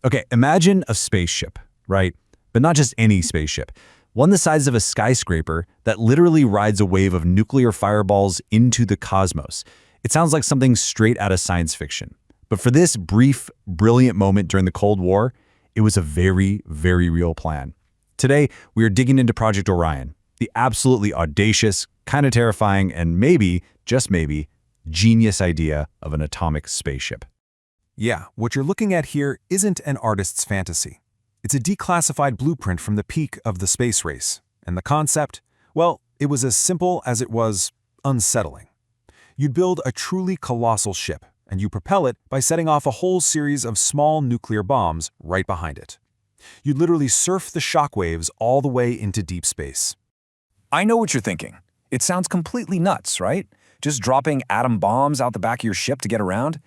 Okay, imagine a spaceship, right? But not just any spaceship. One the size of a skyscraper that literally rides a wave of nuclear fireballs into the cosmos. It sounds like something straight out of science fiction. But for this brief, brilliant moment during the Cold War, it was a very, very real plan. Today, we are digging into Project Orion, the absolutely audacious, kind of terrifying, and maybe, just maybe, genius idea of an atomic spaceship. Yeah, what you're looking at here isn't an artist's fantasy. It's a declassified blueprint from the peak of the space race. And the concept, well, it was as simple as it was unsettling. You'd build a truly colossal ship, and you propel it by setting off a whole series of small nuclear bombs right behind it. You'd literally surf the shockwaves all the way into deep space. I know what you're thinking. It sounds completely nuts, right? Just dropping atom bombs out the back of your ship to get around?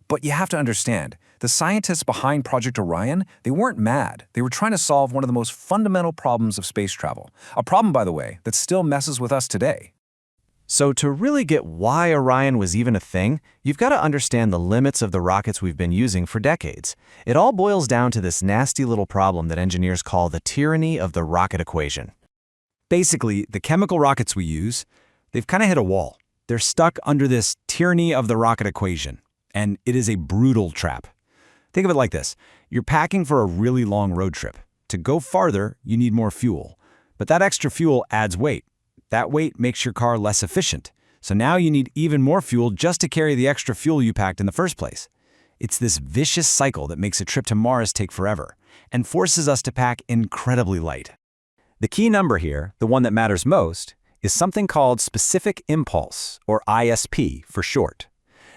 But you have to understand, the scientists behind Project Orion, they weren't mad. They were trying to solve one of the most fundamental problems of space travel. A problem, by the way, that still messes with us today. So to really get why Orion was even a thing, you've got to understand the limits of the rockets we've been using for decades. It all boils down to this nasty little problem that engineers call the tyranny of the rocket equation. Basically, the chemical rockets we use, they've kind of hit a wall. They're stuck under this tyranny of the rocket equation, and it is a brutal trap. Think of it like this. You're packing for a really long road trip. To go farther, you need more fuel. But that extra fuel adds weight. That weight makes your car less efficient. So now you need even more fuel just to carry the extra fuel you packed in the first place. It's this vicious cycle that makes a trip to Mars take forever and forces us to pack incredibly light. The key number here, the one that matters most, is something called specific impulse, or ISP for short.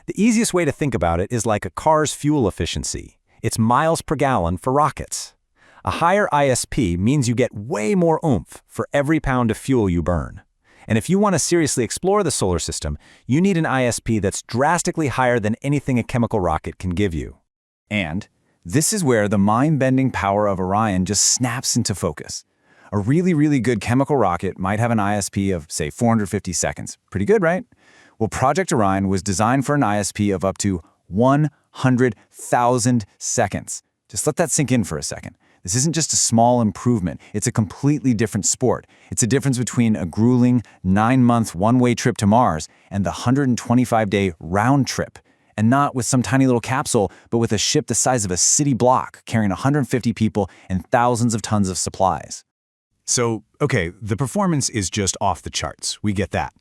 The easiest way to think about it is like a car's fuel efficiency. It's miles per gallon for rockets. A higher ISP means you get way more oomph for every pound of fuel you burn. And if you want to seriously explore the solar system, you need an ISP that's drastically higher than anything a chemical rocket can give you. And this is where the mind-bending power of Orion just snaps into focus. A really, really good chemical rocket might have an ISP of, say, 450 seconds. Pretty good, right? Well, Project Orion was designed for an ISP of up to 100,000 seconds. Just let that sink in for a second. This isn't just a small improvement. It's a completely different sport. It's a difference between a grueling 9-month one-way trip to Mars and the 125-day round trip. And not with some tiny little capsule, but with a ship the size of a city block carrying 150 people and thousands of tons of supplies. So, okay, the performance is just off the charts. We get that.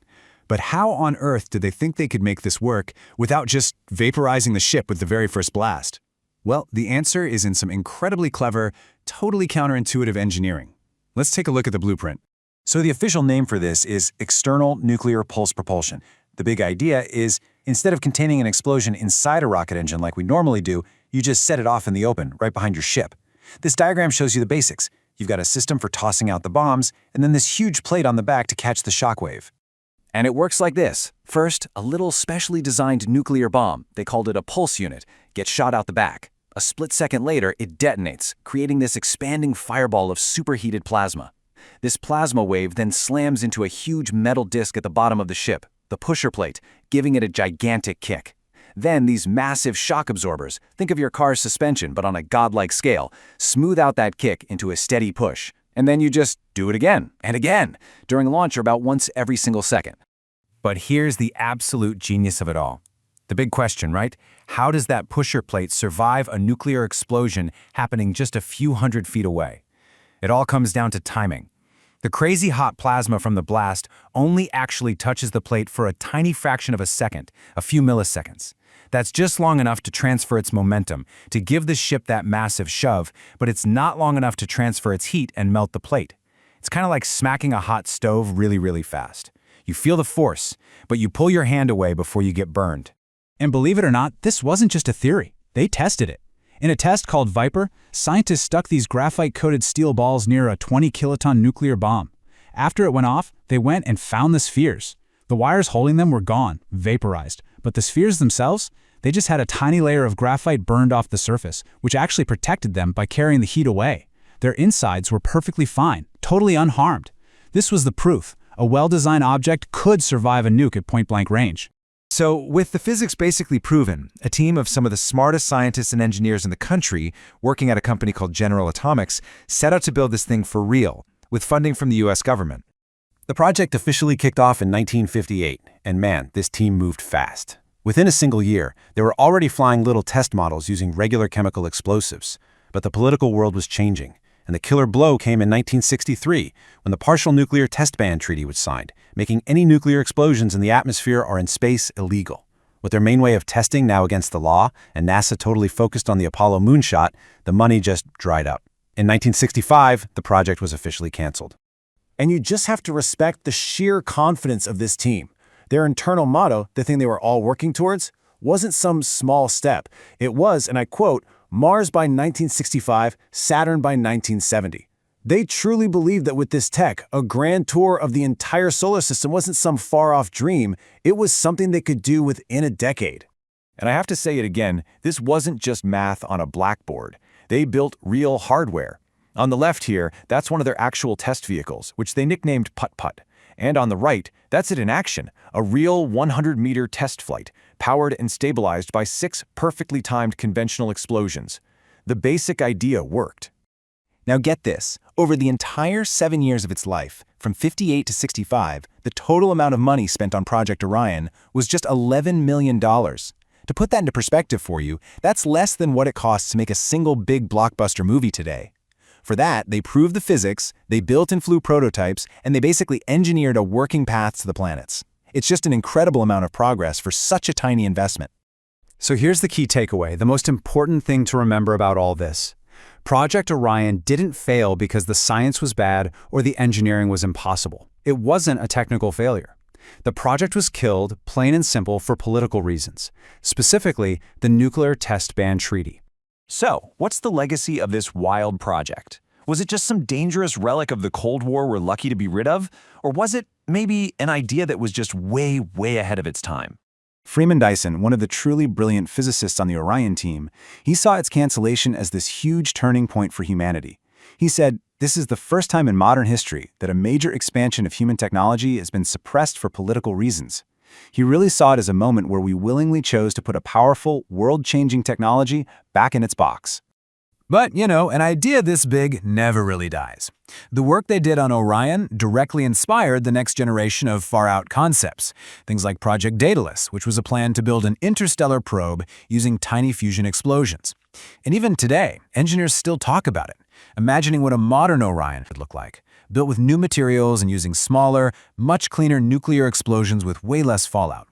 But how on earth did they think they could make this work without just vaporizing the ship with the very first blast? Well, the answer is in some incredibly clever, totally counterintuitive engineering. Let's take a look at the blueprint. So the official name for this is external nuclear pulse propulsion. The big idea is, instead of containing an explosion inside a rocket engine like we normally do, you just set it off in the open, right behind your ship. This diagram shows you the basics. You've got a system for tossing out the bombs, and then this huge plate on the back to catch the shockwave. And it works like this. First, a little specially designed nuclear bomb, they called it a pulse unit, gets shot out the back. A split second later, it detonates, creating this expanding fireball of superheated plasma. This plasma wave then slams into a huge metal disc at the bottom of the ship, the pusher plate, giving it a gigantic kick. Then these massive shock absorbers, think of your car's suspension but on a godlike scale, smooth out that kick into a steady push. And then you just do it again and again during launch or about once every single second. But here's the absolute genius of it all. The big question, right? How does that pusher plate survive a nuclear explosion happening just a few hundred feet away? It all comes down to timing. The crazy hot plasma from the blast only actually touches the plate for a tiny fraction of a second, a few milliseconds. That's just long enough to transfer its momentum, to give the ship that massive shove, but it's not long enough to transfer its heat and melt the plate. It's kind of like smacking a hot stove really, really fast. You feel the force, but you pull your hand away before you get burned. And believe it or not, this wasn't just a theory. They tested it. In a test called Viper, scientists stuck these graphite-coated steel balls near a 20-kiloton nuclear bomb. After it went off, they went and found the spheres. The wires holding them were gone, vaporized, but the spheres themselves, they just had a tiny layer of graphite burned off the surface, which actually protected them by carrying the heat away. Their insides were perfectly fine, totally unharmed. This was the proof. A well-designed object could survive a nuke at point-blank range. So, with the physics basically proven, a team of some of the smartest scientists and engineers in the country, working at a company called General Atomics, set out to build this thing for real, with funding from the US government. The project officially kicked off in 1958, and man, this team moved fast. Within a single year, they were already flying little test models using regular chemical explosives. But the political world was changing, and the killer blow came in 1963 when the Partial Nuclear Test Ban Treaty was signed, making any nuclear explosions in the atmosphere or in space illegal. With their main way of testing now against the law, and NASA totally focused on the Apollo moonshot, the money just dried up. In 1965, the project was officially canceled. And you just have to respect the sheer confidence of this team. Their internal motto, the thing they were all working towards, wasn't some small step. It was, and I quote, Mars by 1965, Saturn by 1970. They truly believed that with this tech, a grand tour of the entire solar system wasn't some far-off dream. It was something they could do within a decade. And I have to say it again, this wasn't just math on a blackboard. They built real hardware. On the left here, that's one of their actual test vehicles, which they nicknamed Putt-Putt. And on the right, that's it in action, a real 100-meter test flight, powered and stabilized by 6 perfectly timed conventional explosions. The basic idea worked. Now get this, over the entire 7 years of its life, from 58 to 65, the total amount of money spent on Project Orion was just $11 million. To put that into perspective for you, that's less than what it costs to make a single big blockbuster movie today. For that, they proved the physics, they built and flew prototypes, and they basically engineered a working path to the planets. It's just an incredible amount of progress for such a tiny investment. So here's the key takeaway, the most important thing to remember about all this. Project Orion didn't fail because the science was bad or the engineering was impossible. It wasn't a technical failure. The project was killed, plain and simple, for political reasons, specifically the Nuclear Test Ban Treaty. So, what's the legacy of this wild project? Was it just some dangerous relic of the Cold War we're lucky to be rid of? Or was it maybe an idea that was just way, way ahead of its time? Freeman Dyson, one of the truly brilliant physicists on the Orion team, he saw its cancellation as this huge turning point for humanity. He said, "This is the first time in modern history that a major expansion of human technology has been suppressed for political reasons." He really saw it as a moment where we willingly chose to put a powerful, world-changing technology back in its box. But, an idea this big never really dies. The work they did on Orion directly inspired the next generation of far-out concepts. Things like Project Daedalus, which was a plan to build an interstellar probe using tiny fusion explosions. And even today, engineers still talk about it, imagining what a modern Orion would look like, built with new materials and using smaller, much cleaner nuclear explosions with way less fallout.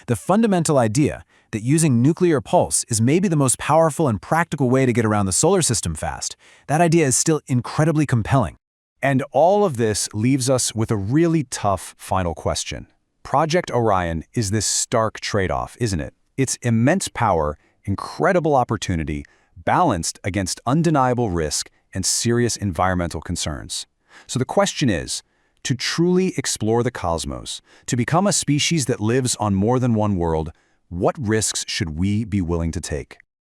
The fundamental idea that using nuclear pulse is maybe the most powerful and practical way to get around the solar system fast, that idea is still incredibly compelling. And all of this leaves us with a really tough final question. Project Orion is this stark trade-off, isn't it? It's immense power, incredible opportunity, balanced against undeniable risk and serious environmental concerns. So the question is, to truly explore the cosmos, to become a species that lives on more than one world, what risks should we be willing to take?